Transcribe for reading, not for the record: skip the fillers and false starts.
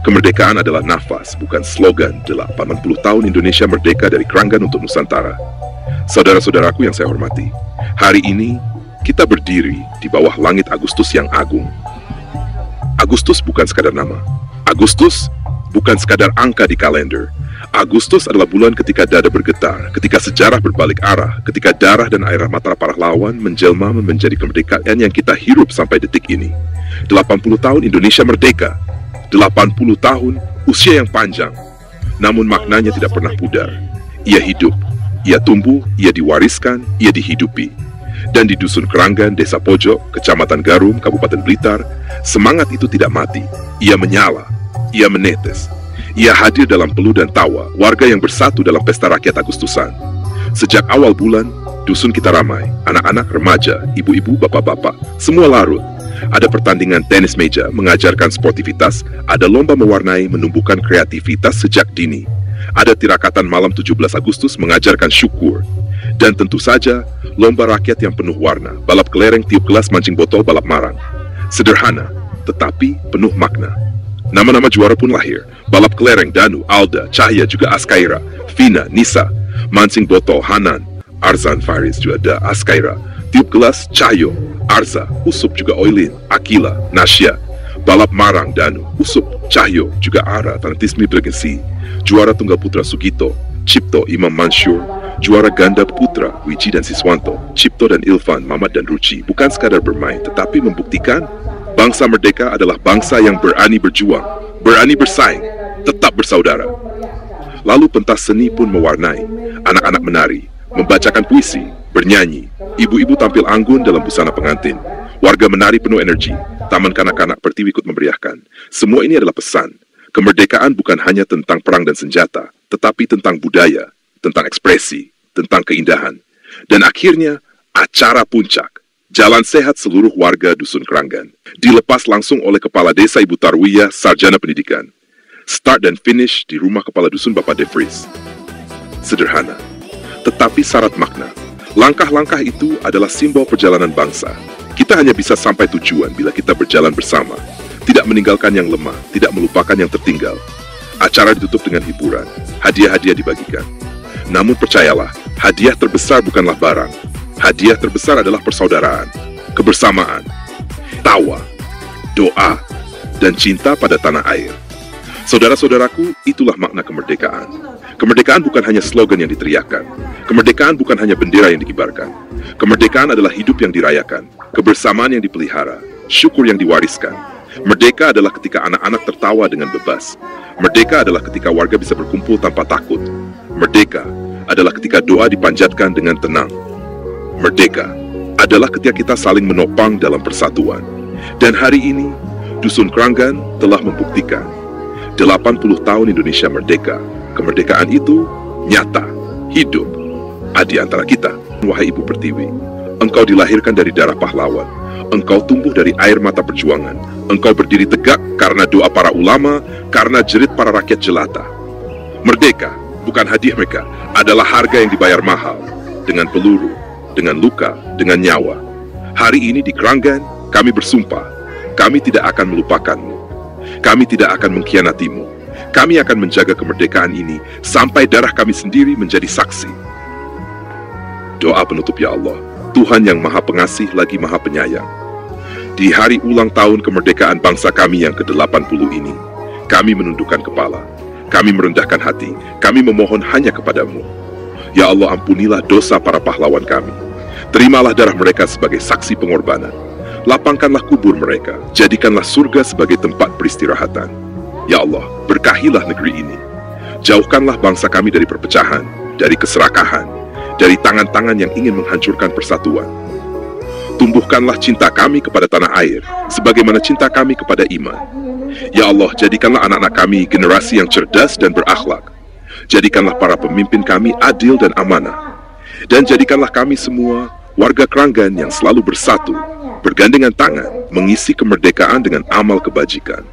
Kemerdekaan adalah nafas, bukan slogan. 80 tahun Indonesia merdeka dari keranggan untuk Nusantara. Saudara-saudaraku yang saya hormati, hari ini kita berdiri di bawah langit Agustus yang agung. Agustus bukan sekadar nama. Agustus bukan sekadar angka di kalender. Agustus adalah bulan ketika dada bergetar, ketika sejarah berbalik arah, ketika darah dan air mata para pahlawan menjelma menjadi kemerdekaan yang kita hirup sampai detik ini. 80 tahun Indonesia merdeka. 80 tahun usia yang panjang, namun maknanya tidak pernah pudar. Ia hidup, ia tumbuh, ia diwariskan, ia dihidupi. Dan di Dusun Keranggan, Desa Pojok, Kecamatan Garum, Kabupaten Blitar, semangat itu tidak mati. Ia menyala, ia menetes. Ia hadir dalam peluh dan tawa, warga yang bersatu dalam pesta rakyat Agustusan. Sejak awal bulan, dusun kita ramai, anak-anak, remaja, ibu-ibu, bapak-bapak, semua larut. Ada pertandingan tenis meja, mengajarkan sportivitas, ada lomba mewarnai, menumbuhkan kreativitas sejak dini. Ada tirakatan malam 17 Agustus mengajarkan syukur. Dan tentu saja, lomba rakyat yang penuh warna, balap kelereng, tiup gelas, mancing botol, balap marang. Sederhana, tetapi penuh makna. Nama-nama juara pun lahir. Balap kelereng, Danu, Alda, Cahya, juga Askaira, Vina, Nisa, mancing botol, Hanan, Arzan, Faris, juga ada Askaira. Tiup gelas, Cahyo, Arza, Usup, juga Oilin, Akila, Nasya. Balap marang, Danu, Usup, Cahyo, juga Ara, Tantismi Bergensi. Juara tunggal putra, Sugito, Cipto, Imam Mansur. Juara ganda putra, Wiji dan Siswanto, Cipto dan Ilvan, Mamat dan Ruci. Bukan sekadar bermain, tetapi membuktikan bangsa merdeka adalah bangsa yang berani berjuang, berani bersaing, tetap bersaudara. Lalu pentas seni pun mewarnai. Anak-anak menari, membacakan puisi, bernyanyi. Ibu-ibu tampil anggun dalam busana pengantin. Warga menari penuh energi. Taman kanak-kanak Pertiwi ikut memeriahkan. Semua ini adalah pesan. Kemerdekaan bukan hanya tentang perang dan senjata, tetapi tentang budaya, tentang ekspresi, tentang keindahan. Dan akhirnya, acara puncak. Jalan sehat seluruh warga Dusun Keranggan. Dilepas langsung oleh Kepala Desa Ibu Tarwiyah, Sarjana Pendidikan. Start dan finish di rumah Kepala Dusun Bapak Defris. Sederhana, tetapi syarat makna. Langkah-langkah itu adalah simbol perjalanan bangsa. Kita hanya bisa sampai tujuan bila kita berjalan bersama. Tidak meninggalkan yang lemah, tidak melupakan yang tertinggal. Acara ditutup dengan hiburan. Hadiah-hadiah dibagikan. Namun percayalah, hadiah terbesar bukanlah barang. Hadiah terbesar adalah persaudaraan, kebersamaan, tawa, doa, dan cinta pada tanah air. Saudara-saudaraku, itulah makna kemerdekaan. Kemerdekaan bukan hanya slogan yang diteriakkan. Kemerdekaan bukan hanya bendera yang dikibarkan. Kemerdekaan adalah hidup yang dirayakan, kebersamaan yang dipelihara, syukur yang diwariskan. Merdeka adalah ketika anak-anak tertawa dengan bebas. Merdeka adalah ketika warga bisa berkumpul tanpa takut. Merdeka adalah ketika doa dipanjatkan dengan tenang. Merdeka adalah ketika kita saling menopang dalam persatuan. Dan hari ini, Dusun Keranggan telah membuktikan 80 tahun Indonesia merdeka. Kemerdekaan itu nyata, hidup, di antara kita. Wahai Ibu Pertiwi, engkau dilahirkan dari darah pahlawan. Engkau tumbuh dari air mata perjuangan. Engkau berdiri tegak karena doa para ulama, karena jerit para rakyat jelata. Merdeka bukan hadiah mereka, adalah harga yang dibayar mahal. Dengan peluru, dengan luka, dengan nyawa. Hari ini di Keranggan, kami bersumpah, kami tidak akan melupakanmu. Kami tidak akan mengkhianatimu. Kami akan menjaga kemerdekaan ini sampai darah kami sendiri menjadi saksi. Doa penutup ya Allah, Tuhan yang Maha Pengasih lagi Maha Penyayang. Di hari ulang tahun kemerdekaan bangsa kami yang ke-80 ini, kami menundukkan kepala, kami merendahkan hati, kami memohon hanya kepadamu. Ya Allah, ampunilah dosa para pahlawan kami. Terimalah darah mereka sebagai saksi pengorbanan. Lapangkanlah kubur mereka, jadikanlah surga sebagai tempat peristirahatan. Ya Allah, berkahilah negeri ini. Jauhkanlah bangsa kami dari perpecahan, dari keserakahan, dari tangan-tangan yang ingin menghancurkan persatuan. Tumbuhkanlah cinta kami kepada tanah air, sebagaimana cinta kami kepada iman. Ya Allah, jadikanlah anak-anak kami generasi yang cerdas dan berakhlak. Jadikanlah para pemimpin kami adil dan amanah. Dan jadikanlah kami semua warga Keranggan yang selalu bersatu, bergandengan tangan, mengisi kemerdekaan dengan amal kebajikan.